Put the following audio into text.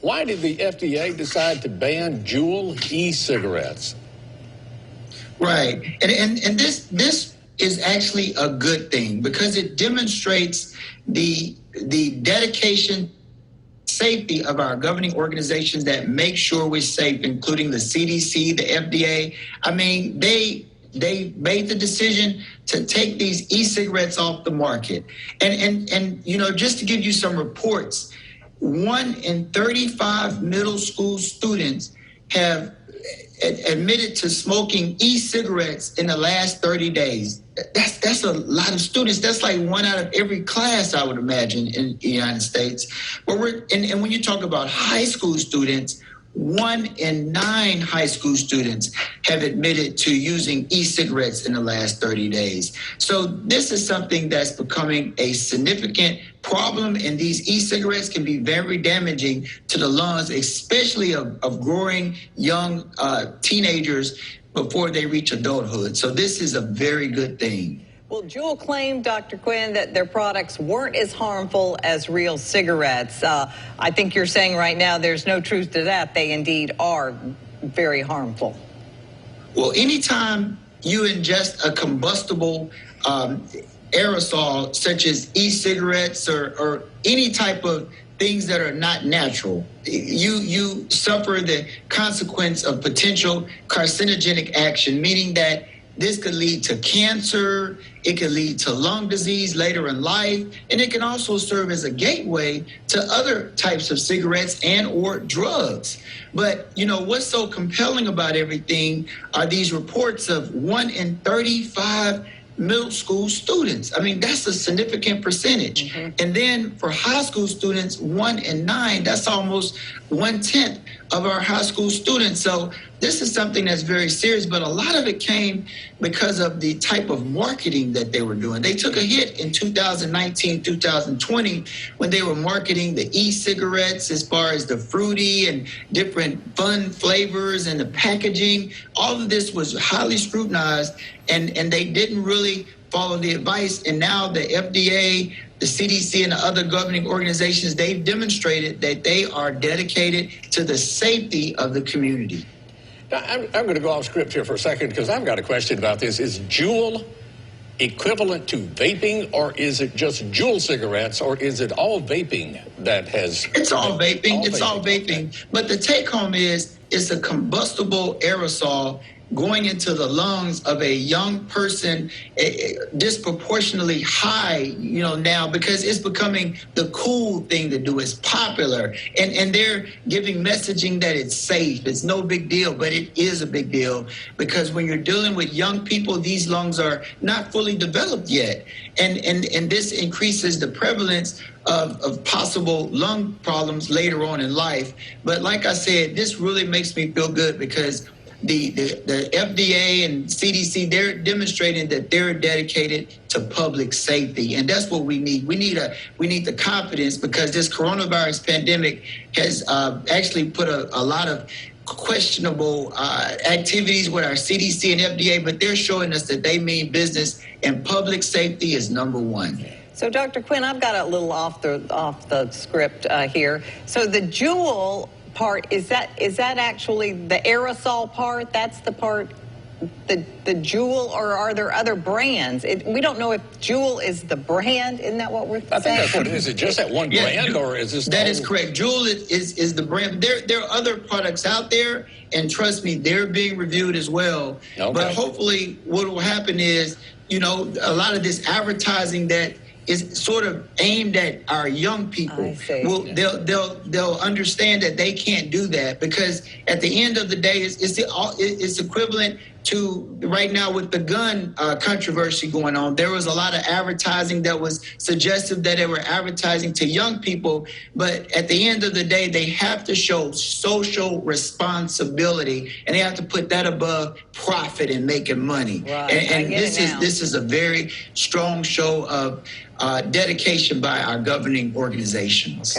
Why did the FDA decide to ban Juul e-cigarettes? Right, and this is actually a good thing because it demonstrates the dedication, safety of our governing organizations that make sure we're safe, including the CDC, the FDA. I mean, they made the decision to take these e-cigarettes off the market. And you know, just to give you some reports, 1 in 35 middle school students have admitted to smoking e-cigarettes in the last 30 days. That's a lot of students. That's like 1 out of every class, I would imagine, in the United States. But and when you talk about high school students, 1 in 9 high school students have admitted to using e-cigarettes in the last 30 days. So this is something that's becoming a significant problem, and these e-cigarettes can be very damaging to the lungs, especially of growing young teenagers before they reach adulthood. So this is a very good thing. Well, Juul claimed, Dr. Quinn, that their products weren't as harmful as real cigarettes. I think you're saying right now there's no truth to that. They indeed are very harmful. Well, anytime you ingest a combustible aerosol, such as e-cigarettes or any type of things that are not natural, you suffer the consequence of potential carcinogenic action, meaning that this could lead to cancer, it could lead to lung disease later in life, and it can also serve as a gateway to other types of cigarettes and or drugs. But, you know, what's so compelling about everything are these reports of 1 in 35 middle school students. I mean, that's a significant percentage. Mm-hmm. And then for high school students, 1 in 9, that's almost 1/10 of our high school students. So this is something that's very serious, but a lot of it came because of the type of marketing that they were doing. They took a hit in 2019, 2020, when they were marketing the e-cigarettes as far as the fruity and different fun flavors and the packaging. All of this was highly scrutinized, and they didn't really follow the advice. And now the FDA, the CDC, and the other governing organizations, they've demonstrated that they are dedicated to the safety of the community. Now, I'm going to go off script here for a second because I've got a question about this. Is Juul equivalent to vaping, or is it just Juul cigarettes, or is it all vaping that has... It's all vaping. It's all vaping. Okay. But the take home is it's a combustible aerosol going into the lungs of a young person, disproportionately high, you know, now, because it's becoming the cool thing to do. It's popular. And they're giving messaging that it's safe. It's no big deal, but it is a big deal because when you're dealing with young people, these lungs are not fully developed yet. And this increases the prevalence of possible lung problems later on in life. But like I said, this really makes me feel good because the FDA and CDC, they're demonstrating that they're dedicated to public safety, and that's what we need. We need the confidence because this coronavirus pandemic has actually put a lot of questionable activities with our CDC and FDA, but they're showing us that they mean business, and public safety is number one. So, Dr. Quinn, I've got a little off the script here. So the Juul part, is that actually the aerosol part? That's the part, the Juul, or are there other brands? We don't know if Juul is the brand. Isn't that what we're saying? I think that's what it is. Is it just that one brand, or is this... That is correct. Juul is the brand. There are other products out there, and trust me, they're being reviewed as well. Okay. But hopefully what will happen is, you know, a lot of this advertising that is sort of aimed at our young people. Well, they'll understand that they can't do that because at the end of the day, it's equivalent to right now with the gun controversy going on. There was a lot of advertising that was suggestive that they were advertising to young people, but at the end of the day, they have to show social responsibility, and they have to put that above profit and making money. Right. And this is a very strong show of dedication by our governing organizations. Okay.